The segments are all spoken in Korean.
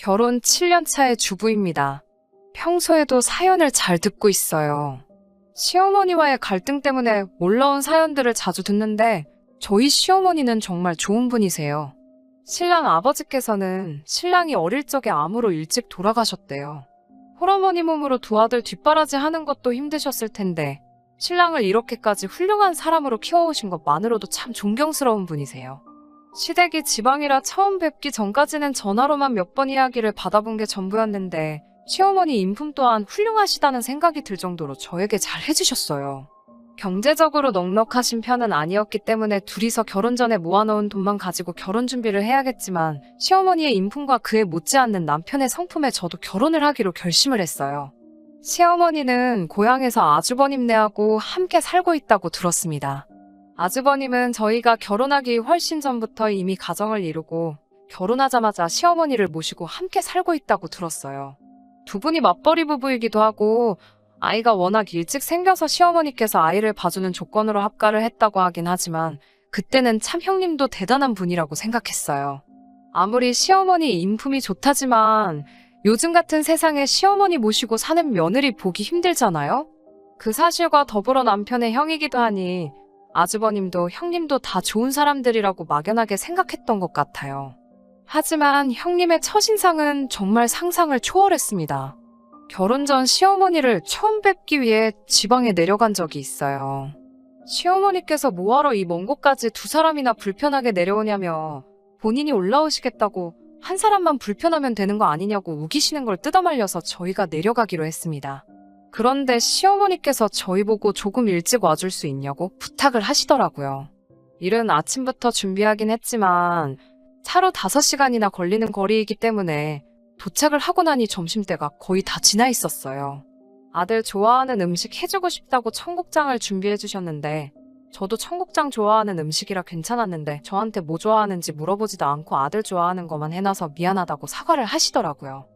결혼 7년 차의 주부입니다. 평소에도 사연을 잘 듣고 있어요. 시어머니와의 갈등 때문에 올라온 사연들을 자주 듣는데 저희 시어머니는 정말 좋은 분이세요. 신랑 아버지께서는 신랑이 어릴 적에 암으로 일찍 돌아가셨대요. 홀어머니 몸으로 두 아들 뒷바라지 하는 것도 힘드셨을 텐데 신랑을 이렇게까지 훌륭한 사람으로 키워오신 것만으로도 참 존경스러운 분이세요. 시댁이 지방이라 처음 뵙기 전까지는 전화로만 몇 번 이야기를 받아본 게 전부였는데 시어머니 인품 또한 훌륭하시다는 생각이 들 정도로 저에게 잘 해주셨어요. 경제적으로 넉넉하신 편은 아니었기 때문에 둘이서 결혼 전에 모아놓은 돈만 가지고 결혼 준비를 해야겠지만 시어머니의 인품과 그에 못지않는 남편의 성품에 저도 결혼을 하기로 결심을 했어요. 시어머니는 고향에서 아주버님네하고 함께 살고 있다고 들었습니다. 아주버님은 저희가 결혼하기 훨씬 전부터 이미 가정을 이루고 결혼하자마자 시어머니를 모시고 함께 살고 있다고 들었어요. 두 분이 맞벌이 부부이기도 하고 아이가 워낙 일찍 생겨서 시어머니께서 아이를 봐주는 조건으로 합가를 했다고 하긴 하지만 그때는 참 형님도 대단한 분이라고 생각했어요. 아무리 시어머니 인품이 좋다지만 요즘 같은 세상에 시어머니 모시고 사는 며느리 보기 힘들잖아요? 그 사실과 더불어 남편의 형이기도 하니 아주버님도 형님도 다 좋은 사람들이라고 막연하게 생각했던 것 같아요. 하지만 형님의 첫인상은 정말 상상을 초월했습니다. 결혼 전 시어머니를 처음 뵙기 위해 지방에 내려간 적이 있어요. 시어머니께서 뭐하러 이 먼 곳까지 두 사람이나 불편하게 내려오냐며 본인이 올라오시겠다고 한 사람만 불편하면 되는 거 아니냐고 우기시는 걸 뜯어말려서 저희가 내려가기로 했습니다. 그런데 시어머니께서 저희 보고 조금 일찍 와줄 수 있냐고 부탁을 하시더라고요. 일은 아침부터 준비하긴 했지만 차로 5시간이나 걸리는 거리이기 때문에 도착을 하고 나니 점심때가 거의 다 지나 있었어요. 아들 좋아하는 음식 해주고 싶다고 청국장을 준비해 주셨는데 저도 청국장 좋아하는 음식이라 괜찮았는데 저한테 뭐 좋아하는지 물어보지도 않고 아들 좋아하는 것만 해놔서 미안하다고 사과를 하시더라고요.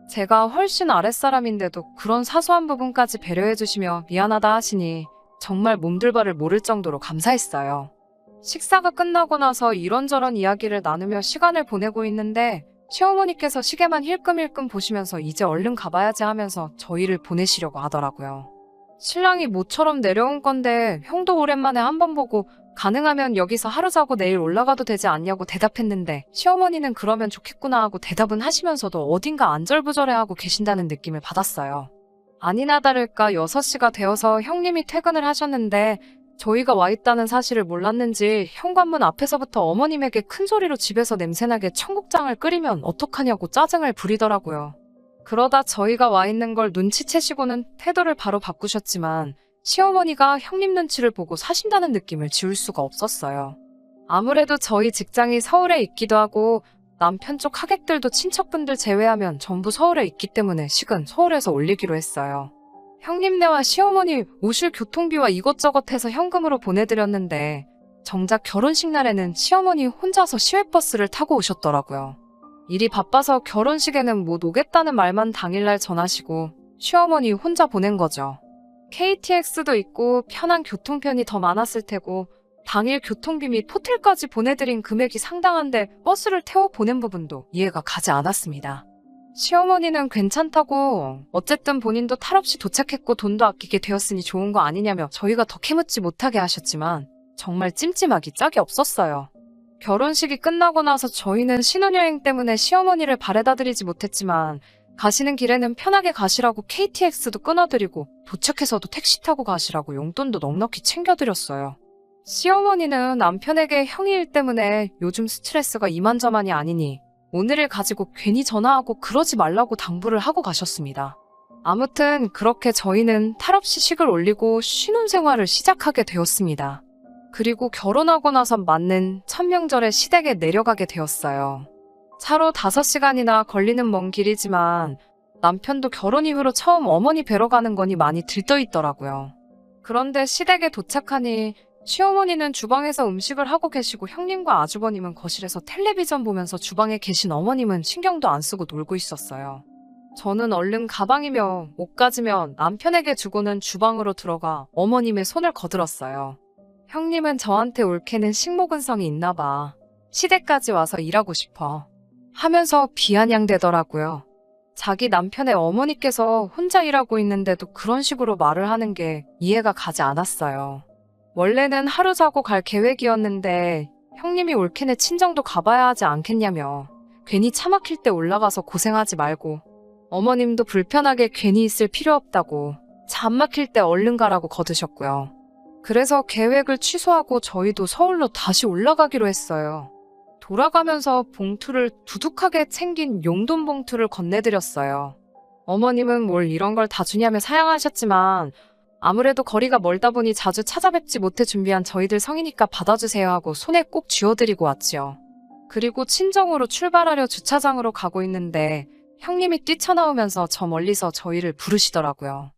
제가 훨씬 아랫사람인데도 그런 사소한 부분까지 배려해 주시며 미안하다 하시니 정말 몸둘바를 모를 정도로 감사했어요. 식사가 끝나고 나서 이런저런 이야기를 나누며 시간을 보내고 있는데 시어머니께서 시계만 힐끔힐끔 보시면서 이제 얼른 가봐야지 하면서 저희를 보내시려고 하더라고요. 신랑이 모처럼 내려온 건데 형도 오랜만에 한번 보고 가능하면 여기서 하루 자고 내일 올라가도 되지 않냐고 대답했는데 시어머니는 그러면 좋겠구나 하고 대답은 하시면서도 어딘가 안절부절해하고 계신다는 느낌을 받았어요. 아니나 다를까 6시가 되어서 형님이 퇴근을 하셨는데 저희가 와 있다는 사실을 몰랐는지 현관문 앞에서부터 어머님에게 큰 소리로 집에서 냄새나게 청국장을 끓이면 어떡하냐고 짜증을 부리더라고요. 그러다 저희가 와 있는 걸 눈치채시고는 태도를 바로 바꾸셨지만 시어머니가 형님 눈치를 보고 사신다는 느낌을 지울 수가 없었어요. 아무래도 저희 직장이 서울에 있기도 하고 남편 쪽 하객들도 친척분들 제외하면 전부 서울에 있기 때문에 식은 서울에서 올리기로 했어요. 형님네와 시어머니 오실 교통비와 이것저것 해서 현금으로 보내드렸는데 정작 결혼식 날에는 시어머니 혼자서 시외버스를 타고 오셨더라고요. 일이 바빠서 결혼식에는 못 오겠다는 말만 당일날 전하시고 시어머니 혼자 보낸 거죠. KTX도 있고 편한 교통편이 더 많았을 테고 당일 교통비 및 호텔까지 보내드린 금액이 상당한데 버스를 태워 보낸 부분도 이해가 가지 않았습니다. 시어머니는 괜찮다고 어쨌든 본인도 탈 없이 도착했고 돈도 아끼게 되었으니 좋은 거 아니냐며 저희가 더 캐묻지 못하게 하셨지만 정말 찜찜하기 짝이 없었어요. 결혼식이 끝나고 나서 저희는 신혼여행 때문에 시어머니를 바래다 드리지 못했지만 가시는 길에는 편하게 가시라고 KTX도 끊어드리고 도착해서도 택시 타고 가시라고 용돈도 넉넉히 챙겨드렸어요. 시어머니는 남편에게 형이 일 때문에 요즘 스트레스가 이만저만이 아니니 오늘을 가지고 괜히 전화하고 그러지 말라고 당부를 하고 가셨습니다. 아무튼 그렇게 저희는 탈 없이 식을 올리고 신혼생활을 시작하게 되었습니다. 그리고 결혼하고 나서 맞는 천명절에 시댁에 내려가게 되었어요. 차로 5시간이나 걸리는 먼 길이지만 남편도 결혼 이후로 처음 어머니 뵈러 가는 거니 많이 들떠있더라고요. 그런데 시댁에 도착하니 시어머니는 주방에서 음식을 하고 계시고 형님과 아주버님은 거실에서 텔레비전 보면서 주방에 계신 어머님은 신경도 안 쓰고 놀고 있었어요. 저는 얼른 가방이며 옷 가지며 남편에게 주고는 주방으로 들어가 어머님의 손을 거들었어요. 형님은 저한테 올케는 식모근성이 있나 봐. 시댁까지 와서 일하고 싶어. 하면서 비아냥대더라고요. 자기 남편의 어머니께서 혼자 일하고 있는데도 그런 식으로 말을 하는 게 이해가 가지 않았어요. 원래는 하루 자고 갈 계획이었는데 형님이 올케네 친정도 가봐야 하지 않겠냐며 괜히 차 막힐 때 올라가서 고생하지 말고 어머님도 불편하게 괜히 있을 필요 없다고 차 안 막힐 때 얼른 가라고 거드셨고요. 그래서 계획을 취소하고 저희도 서울로 다시 올라가기로 했어요. 돌아가면서 봉투를 두둑하게 챙긴 용돈 봉투를 건네드렸어요. 어머님은 뭘 이런 걸 다 주냐며 사양하셨지만 아무래도 거리가 멀다 보니 자주 찾아뵙지 못해 준비한 저희들 성이니까 받아주세요 하고 손에 꼭 쥐어드리고 왔지요. 그리고 친정으로 출발하려 주차장으로 가고 있는데 형님이 뛰쳐나오면서 저 멀리서 저희를 부르시더라고요.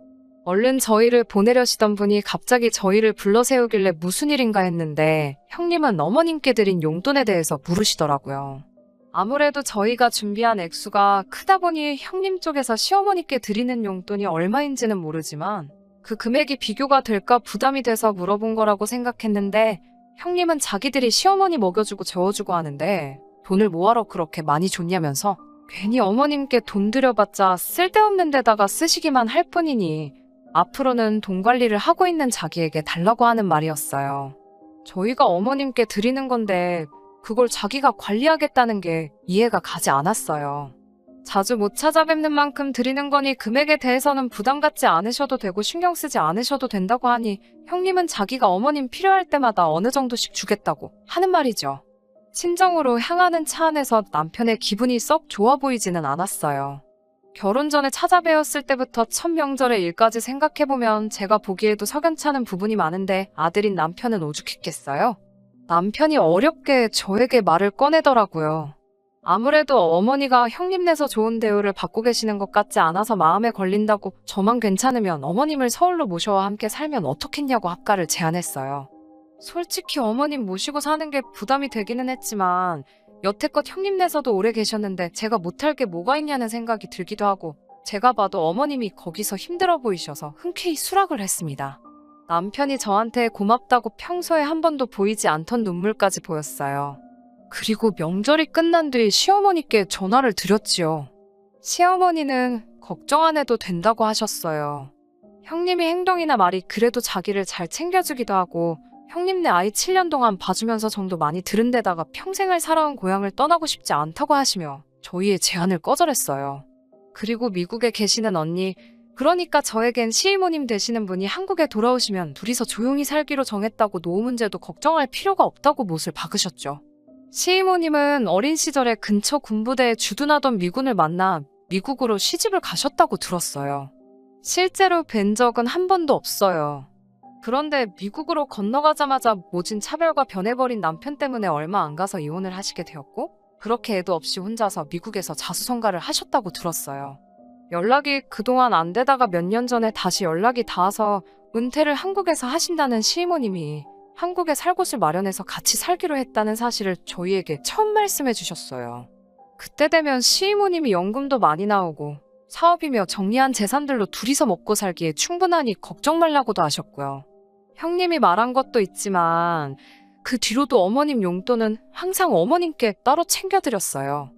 얼른 저희를 보내려시던 분이 갑자기 저희를 불러세우길래 무슨 일인가 했는데 형님은 어머님께 드린 용돈에 대해서 물으시더라고요. 아무래도 저희가 준비한 액수가 크다 보니 형님 쪽에서 시어머니께 드리는 용돈이 얼마인지는 모르지만 그 금액이 비교가 될까 부담이 돼서 물어본 거라고 생각했는데 형님은 자기들이 시어머니 먹여주고 재워주고 하는데 돈을 뭐하러 그렇게 많이 줬냐면서 괜히 어머님께 돈 들여봤자 쓸데없는 데다가 쓰시기만 할 뿐이니 앞으로는 돈 관리를 하고 있는 자기에게 달라고 하는 말이었어요. 저희가 어머님께 드리는 건데 그걸 자기가 관리하겠다는 게 이해가 가지 않았어요. 자주 못 찾아뵙는 만큼 드리는 거니 금액에 대해서는 부담 갖지 않으셔도 되고 신경 쓰지 않으셔도 된다고 하니 형님은 자기가 어머님 필요할 때마다 어느 정도씩 주겠다고 하는 말이죠. 친정으로 향하는 차 안에서 남편의 기분이 썩 좋아 보이지는 않았어요. 결혼 전에 찾아뵈었을 때부터 첫 명절의 일까지 생각해보면 제가 보기에도 석연찮은 부분이 많은데 아들인 남편은 오죽했겠어요? 남편이 어렵게 저에게 말을 꺼내더라고요. 아무래도 어머니가 형님 내서 좋은 대우를 받고 계시는 것 같지 않아서 마음에 걸린다고 저만 괜찮으면 어머님을 서울로 모셔와 함께 살면 어떻겠냐고 합가를 제안했어요. 솔직히 어머님 모시고 사는 게 부담이 되기는 했지만 여태껏 형님 내서도 오래 계셨는데 제가 못할 게 뭐가 있냐는 생각이 들기도 하고 제가 봐도 어머님이 거기서 힘들어 보이셔서 흔쾌히 수락을 했습니다. 남편이 저한테 고맙다고 평소에 한 번도 보이지 않던 눈물까지 보였어요. 그리고 명절이 끝난 뒤 시어머니께 전화를 드렸지요. 시어머니는 걱정 안 해도 된다고 하셨어요. 형님이 행동이나 말이 그래도 자기를 잘 챙겨주기도 하고 형님네 아이 7년 동안 봐주면서 정도 많이 들은 데다가 평생을 살아온 고향을 떠나고 싶지 않다고 하시며 저희의 제안을 거절했어요. 그리고 미국에 계시는 언니, 그러니까 저에겐 시이모님 되시는 분이 한국에 돌아오시면 둘이서 조용히 살기로 정했다고 노후 문제도 걱정할 필요가 없다고 못을 박으셨죠. 시이모님은 어린 시절에 근처 군부대에 주둔하던 미군을 만나 미국으로 시집을 가셨다고 들었어요. 실제로 뵌 적은 한 번도 없어요. 그런데 미국으로 건너가자마자 모진 차별과 변해버린 남편 때문에 얼마 안 가서 이혼을 하시게 되었고 그렇게 애도 없이 혼자서 미국에서 자수성가를 하셨다고 들었어요. 연락이 그동안 안 되다가 몇 년 전에 다시 연락이 닿아서 은퇴를 한국에서 하신다는 시이모님이 한국에 살 곳을 마련해서 같이 살기로 했다는 사실을 저희에게 처음 말씀해 주셨어요. 그때 되면 시이모님이 연금도 많이 나오고 사업이며 정리한 재산들로 둘이서 먹고 살기에 충분하니 걱정 말라고도 하셨고요. 형님이 말한 것도 있지만 그 뒤로도 어머님 용돈은 항상 어머님께 따로 챙겨드렸어요.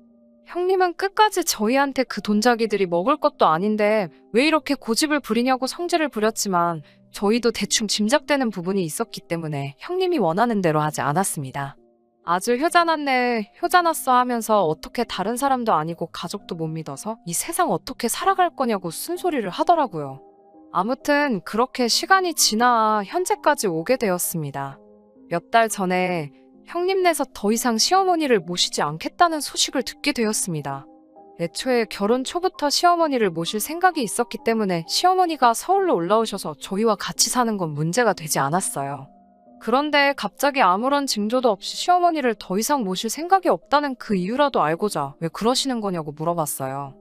형님은 끝까지 저희한테 그 돈자기들이 먹을 것도 아닌데 왜 이렇게 고집을 부리냐고 성질을 부렸지만 저희도 대충 짐작되는 부분이 있었기 때문에 형님이 원하는 대로 하지 않았습니다. 아주 효자났네, 효자났어 하면서 어떻게 다른 사람도 아니고 가족도 못 믿어서 이 세상 어떻게 살아갈 거냐고 쓴소리를 하더라고요. 아무튼 그렇게 시간이 지나 현재까지 오게 되었습니다. 몇 달 전에 형님네서 더 이상 시어머니를 모시지 않겠다는 소식을 듣게 되었습니다. 애초에 결혼 초부터 시어머니를 모실 생각이 있었기 때문에 시어머니가 서울로 올라오셔서 저희와 같이 사는 건 문제가 되지 않았어요. 그런데 갑자기 아무런 징조도 없이 시어머니를 더 이상 모실 생각이 없다는 그 이유라도 알고자 왜 그러시는 거냐고 물어봤어요.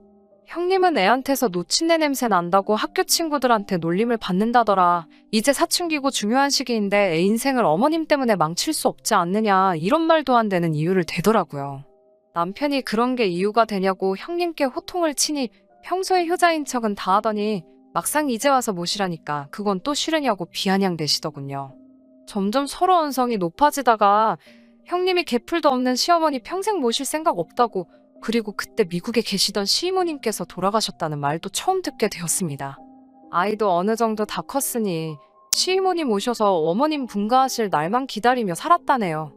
형님은 애한테서 노친내 냄새 난다고 학교 친구들한테 놀림을 받는다더라. 이제 사춘기고 중요한 시기인데 애 인생을 어머님 때문에 망칠 수 없지 않느냐 이런 말도 안 되는 이유를 대더라고요. 남편이 그런 게 이유가 되냐고 형님께 호통을 치니 평소에 효자인 척은 다 하더니 막상 이제 와서 모시라니까 그건 또 싫으냐고 비아냥대시더군요. 점점 서로 언성이 높아지다가 형님이 개풀도 없는 시어머니 평생 모실 생각 없다고 그리고 그때 미국에 계시던 시이모님께서 돌아가셨다는 말도 처음 듣게 되었습니다. 아이도 어느 정도 다 컸으니 시이모님 오셔서 어머님 분가하실 날만 기다리며 살았다네요.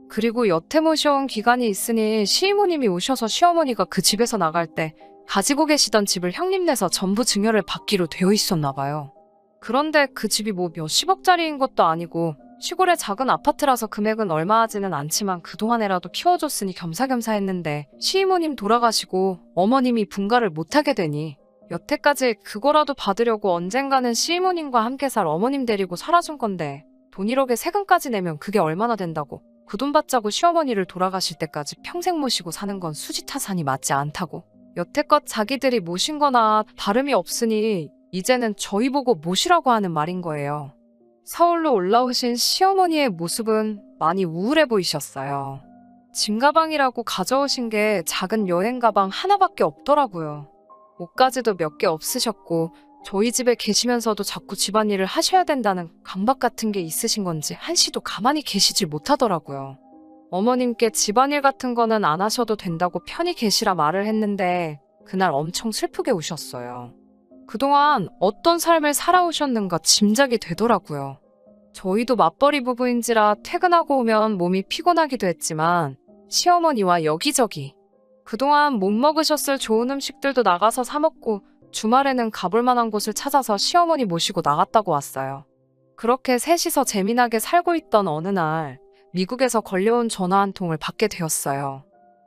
그리고 여태 모셔온 기간이 있으니 시이모님이 오셔서 시어머니가 그 집에서 나갈 때 가지고 계시던 집을 형님네서 전부 증여를 받기로 되어 있었나 봐요. 그런데 그 집이 뭐 몇십억짜리인 것도 아니고 시골의 작은 아파트라서 금액은 얼마 하지는 않지만 그동안에라도 키워줬으니 겸사겸사 했는데 시이모님 돌아가시고 어머님이 분가를 못하게 되니 여태까지 그거라도 받으려고 언젠가는 시이모님과 함께 살 어머님 데리고 살아준 건데 돈 1억에 세금까지 내면 그게 얼마나 된다고. 그 돈 받자고 시어머니를 돌아가실 때까지 평생 모시고 사는 건 수지타산이 맞지 않다고. 여태껏 자기들이 모신 거나 다름이 없으니 이제는 저희 보고 모시라고 하는 말인 거예요. 서울로 올라오신 시어머니의 모습은 많이 우울해 보이셨어요. 짐가방이라고 가져오신 게 작은 여행 가방 하나밖에 없더라고요. 옷가지도 몇 개 없으셨고 저희 집에 계시면서도 자꾸 집안일을 하셔야 된다는 강박 같은 게 있으신 건지 한시도 가만히 계시질 못하더라고요. 어머님께 집안일 같은 거는 안 하셔도 된다고 편히 계시라 말을 했는데 그날 엄청 슬프게 우셨어요. 그동안 어떤 삶을 살아오셨는가 짐작이 되더라고요. 저희도 맞벌이 부부인지라 퇴근하고 오면 몸이 피곤하기도 했지만 시어머니와 여기저기 그동안 못 먹으셨을 좋은 음식들도 나가서 사 먹고 주말에는 가볼 만한 곳을 찾아서 시어머니 모시고 나갔다고 왔어요. 그렇게 셋이서 재미나게 살고 있던 어느 날 미국에서 걸려온 전화 한 통을 받게 되었어요.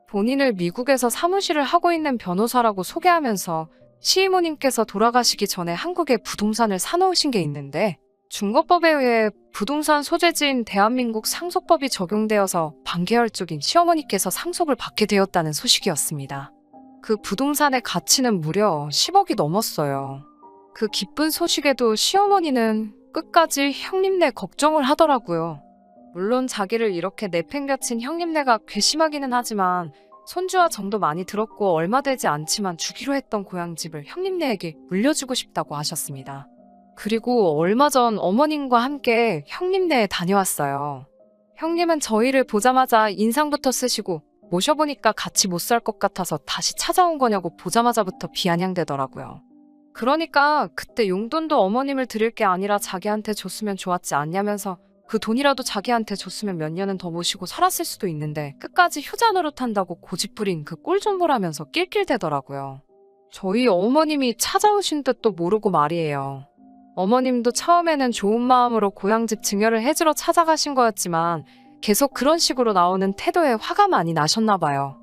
본인을 미국에서 사무실을 하고 있는 변호사라고 소개하면서 시이모님께서 돌아가시기 전에 한국에 부동산을 사놓으신 게 있는데 중거법에 의해 부동산 소재지인 대한민국 상속법이 적용되어서 반계열 쪽인 시어머니께서 상속을 받게 되었다는 소식이었습니다. 그 부동산의 가치는 무려 10억이 넘었어요. 그 기쁜 소식에도 시어머니는 끝까지 형님네 걱정을 하더라고요. 물론 자기를 이렇게 내팽겨친 형님네가 괘씸하기는 하지만 손주와 정도 많이 들었고 얼마 되지 않지만 주기로 했던 고향집을 형님네에게 물려주고 싶다고 하셨습니다. 그리고 얼마 전 어머님과 함께 형님네에 다녀왔어요. 형님은 저희를 보자마자 인상부터 쓰시고 모셔보니까 같이 못 살 것 같아서 다시 찾아온 거냐고 보자마자부터 비아냥대더라고요. 그러니까 그때 용돈도 어머님을 드릴 게 아니라 자기한테 줬으면 좋았지 않냐면서 그 돈이라도 자기한테 줬으면 몇 년은 더 모시고 살았을 수도 있는데 끝까지 효자 노릇한다고 고집부린 그 꼴 좀 보라면서 낄낄대더라고요. 저희 어머님이 찾아오신 뜻도 모르고 말이에요. 어머님도 처음에는 좋은 마음으로 고향집 증여를 해주러 찾아가신 거였지만 계속 그런 식으로 나오는 태도에 화가 많이 나셨나 봐요.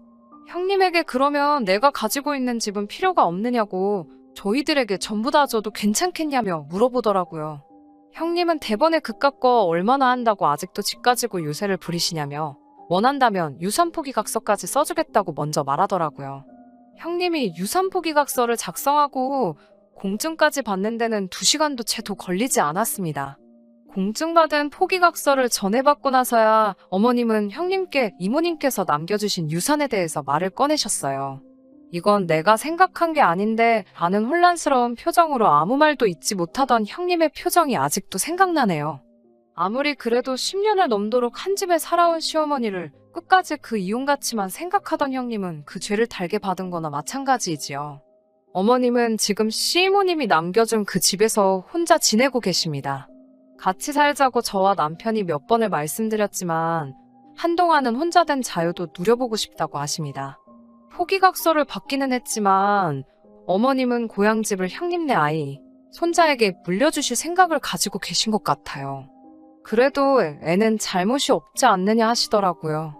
형님에게 그러면 내가 가지고 있는 집은 필요가 없느냐고 저희들에게 전부 다 줘도 괜찮겠냐며 물어보더라고요. 형님은 대번에 그깟 거 얼마나 한다고 아직도 집 가지고 유세를 부리시냐며 원한다면 유산포기각서까지 써주겠다고 먼저 말하더라고요. 형님이 유산포기각서를 작성하고 공증까지 받는 데는 2시간도 채도 걸리지 않았습니다. 공증받은 포기각서를 전해받고 나서야 어머님은 형님께 이모님께서 남겨주신 유산에 대해서 말을 꺼내셨어요. 이건 내가 생각한 게 아닌데 라는 혼란스러운 표정으로 아무 말도 잊지 못하던 형님의 표정이 아직도 생각나네요. 아무리 그래도 10년을 넘도록 한 집에 살아온 시어머니를 끝까지 그 이혼같이만 생각하던 형님은 그 죄를 달게 받은 거나 마찬가지이지요. 어머님은 지금 시이모님이 남겨준 그 집에서 혼자 지내고 계십니다. 같이 살자고 저와 남편이 몇 번을 말씀드렸지만 한동안은 혼자 된 자유도 누려보고 싶다고 하십니다. 포기각서를 받기는 했지만 어머님은 고향집을 형님네 아이, 손자에게 물려주실 생각을 가지고 계신 것 같아요. 그래도 애는 잘못이 없지 않느냐 하시더라고요.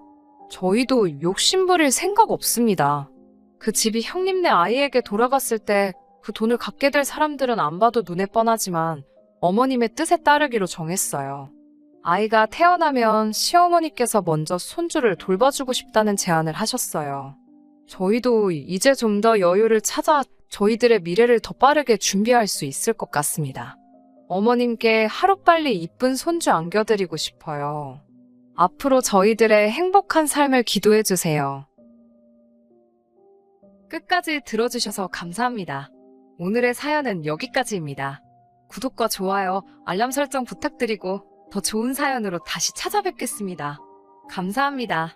저희도 욕심부릴 생각 없습니다. 그 집이 형님네 아이에게 돌아갔을 때 그 돈을 갖게 될 사람들은 안 봐도 눈에 뻔하지만 어머님의 뜻에 따르기로 정했어요. 아이가 태어나면 시어머니께서 먼저 손주를 돌봐주고 싶다는 제안을 하셨어요. 저희도 이제 좀 더 여유를 찾아 저희들의 미래를 더 빠르게 준비할 수 있을 것 같습니다. 어머님께 하루빨리 이쁜 손주 안겨드리고 싶어요. 앞으로 저희들의 행복한 삶을 기도해주세요. 끝까지 들어주셔서 감사합니다. 오늘의 사연은 여기까지입니다. 구독과 좋아요, 알람 설정 부탁드리고 더 좋은 사연으로 다시 찾아뵙겠습니다. 감사합니다.